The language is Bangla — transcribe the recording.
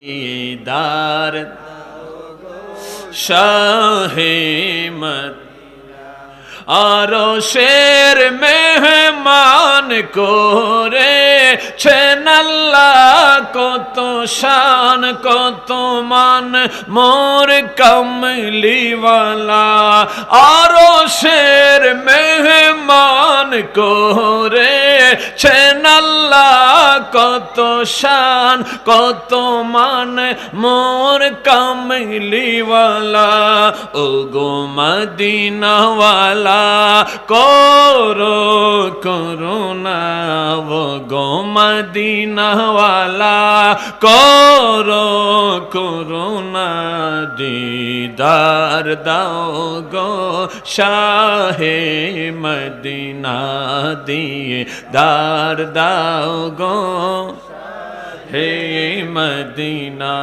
दीदार शाहे मद আরশের মেহমান করেছেন আল্লাহ, কত শান কত মান মোর কমলিওয়ালা। আরশের মেহমান করেছেন আল্লাহ, কত শান কত মান মোর কমলিওয়ালা। ও গো মদিনাওয়ালা করো করুণা, ও গো মদিনাওয়ালা করো করুণা। দিদার দাও গো শাহে মদিনা, দিয়ে দার দাও গো হে মদিনা।